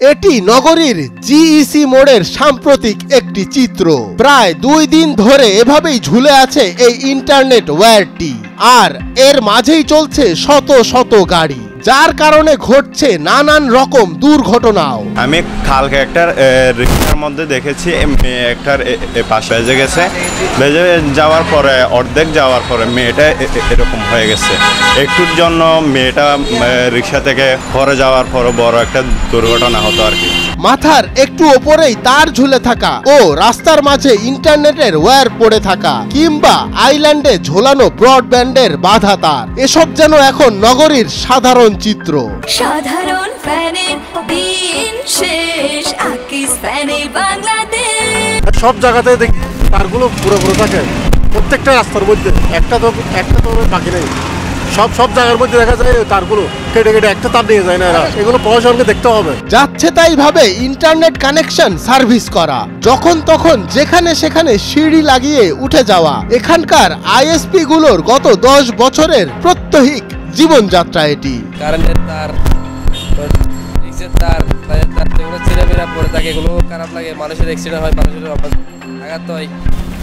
এটি নগরীর জিইসি মোড়ের সাম্প্রতিক একটি চিত্র। প্রায় 2 দিন ধরে এভাবেই ঝুলে আছে এই ইন্টারনেট ওয়্যারটি, আর এর মাঝেই চলছে শত শত গাড়ি, যার কারণে ঘটছে নানান রকম দুর্ঘটনাও। আমি কালকে একটা রিক্সার মধ্যে দেখেছি একটার পাশে বেজে গেছে, বেজে যাওয়ার পরে অর্ধেক যাওয়ার পরে মেয়েটা এরকম হয়ে গেছে। একটুর জন্য মেয়েটা রিক্সা থেকে পরে যাওয়ার পরে বড় একটা দুর্ঘটনা হতো আর কি। মাথার একটু ওপরেই তার ঝুলে থাকা ও রাস্তার মাঝে ইন্টারনেটের ওয়্যার পড়ে থাকা, কিংবা আইল্যান্ডে ঝোলানো ব্রডব্যান্ডের বাধা তার, এসব যেন এখন নগরীর সাধারণ চিত্র। সাধারণ ফ্যানের দিন শেষ, আকিস ফ্যানে বাংলাদেশ। সব জায়গাতে দেখি তারগুলো পুরো থাকে, প্রত্যেকটা রাস্তার মধ্যে একটা তো বাকি নেই। সব জায়গার মধ্যে দেখা যায় তারগুলো কেটে একটা তার নিয়ে যায় না, এগুলো প্রশাসনকে দেখতে হবে। যাচ্ছে তাই ভাবে ইন্টারনেট কানেকশন সার্ভিস করা, যখন তখন যেখানে সেখানে সিঁড়ি লাগিয়ে উঠে যাওয়া, এখানকার আইএসপি গুলোর গত 10 বছরের প্রত্যহিক জীবনযাত্রা এটি। কারেন্টের তার, রিক্সের তার, যেগুলো ছিঁড়ে বেড়া পড়ে থাকে, এগুলো খারাপ লাগে। মানুষের অ্যাক্সিডেন্ট হয়, মানুষের আঘাত হয়,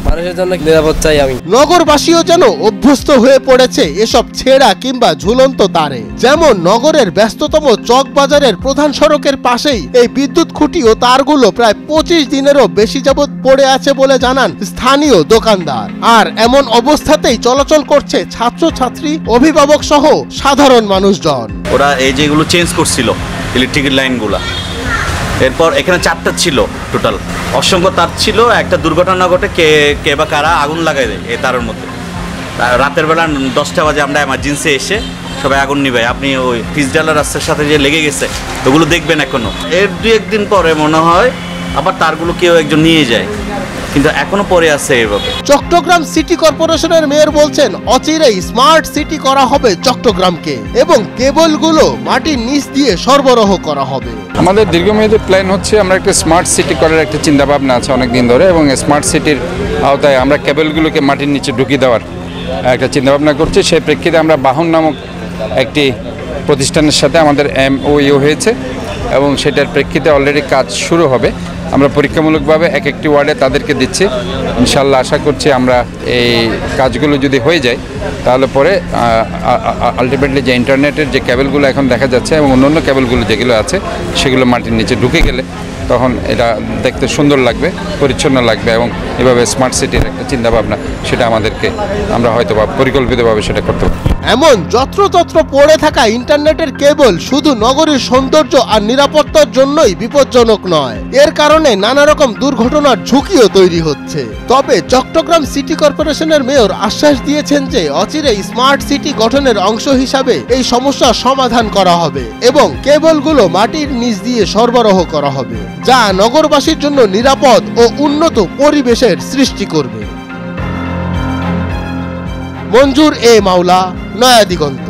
মানুষের জন্য নিরাপদ চাই আমি। নগরবাসীও যেন অভ্যস্ত হয়ে পড়েছে এসব ছেঁড়া কিংবা ঝুলন্ত তারে। যেমন নগরের ব্যস্ততম চক বাজারের প্রধান সড়কের পাশেই এই বিদ্যুৎ খুঁটি ও তারগুলো প্রায় 25 দিনেরও বেশি যাবৎ পড়ে আছে বলে জানান স্থানীয় দোকানদার। আর এমন অবস্থাতেই চলাচল করছে ছাত্রছাত্রী, অভিভাবক সহ সাধারণ মানুষজন। ওরা এই যেগুলো চেঞ্জ করছিল ইলেকট্রিক লাইনগুলা, এরপর এখানে 4টা ছিল টোটাল, অসংখ্য তার ছিল। একটা দুর্ঘটনা ঘটে, কে বা কারা আগুন লাগাই দেয় এই তারের মধ্যে। রাতের বেলা 10টা বাজে আমরা এমার্জেন্সি এসে সবাই আগুন নিবে। আপনি ওই পিসডালার রাস্তার সাথে যে লেগে গেছে ওগুলো দেখবেন এখনো। এর 2-1 দিন পরে মনে হয় আবার তারগুলো কেউ একজন নিয়ে যায়, কিন্তু এখনো পরে আছে এভাবে। চট্টগ্রাম সিটি কর্পোরেশনের মেয়র বলছেন অচিরেই স্মার্ট সিটি করা হবে চট্টগ্রামকে, এবং কেবলগুলো মাটির নিচ দিয়ে সরবরাহ করা হবে। আমাদের দীর্ঘমেয়াদী প্ল্যান হচ্ছে আমরা একটা স্মার্ট সিটি করার একটা চিন্তা ভাবনা আছে অনেক দিন ধরে, এবং স্মার্ট সিটির আওতায় আমরা কেবলগুলোকে মাটির নিচে ঢুকিয়ে দেওয়ার একটা চিন্তা ভাবনা করছি। সেই প্রেক্ষিতে আমরা বাহন নামক একটি প্রতিষ্ঠানের সাথে আমাদের MOU হয়েছে, এবং সেটার প্রেক্ষিতে অলরেডি কাজ শুরু হবে। আমরা পরীক্ষামূলকভাবে একটি ওয়ার্ডে তাদেরকে দিচ্ছি। ইনশাল্লাহ আশা করছি আমরা এই কাজগুলো যদি হয়ে যায় তাহলে পরে আলটিমেটলি যে ইন্টারনেটের যে কেবলগুলো এখন দেখা যাচ্ছে এবং অন্যান্য কেবলগুলো যেগুলো আছে সেগুলো মাটির নিচে ঢুকে গেলে তখন এটা দেখতে সুন্দর লাগবে, পরিচ্ছন্ন লাগবে, এবং এভাবে স্মার্ট সিটির একটা চিন্তাভাবনা সেটা আমরা হয়তো পরিকল্পিতভাবে সেটা করতে পারি। এমন যত্রতত্র পড়ে থাকা ইন্টারনেটের কেবল শুধু নগরীর সৌন্দর্য আর নিরাপত্তার জন্যই বিপজ্জনক নয়, এর কারণে নানা রকম দুর্ঘটনার ঝুঁকিও তৈরি হচ্ছে। তবে চট্টগ্রাম সিটি কর্পোরেশনের মেয়র আশ্বাস দিয়েছেন যে অচিরেই স্মার্ট সিটি গঠনের অংশ হিসাবে এই সমস্যার সমাধান করা হবে, এবং কেবলগুলো মাটির নিচ দিয়ে সরবরাহ করা হবে, যা নগরবাসীর জন্য নিরাপদ ও উন্নত পরিবেশের সৃষ্টি করবে। মঞ্জুর মাওলা, নয়া দিগন্ত।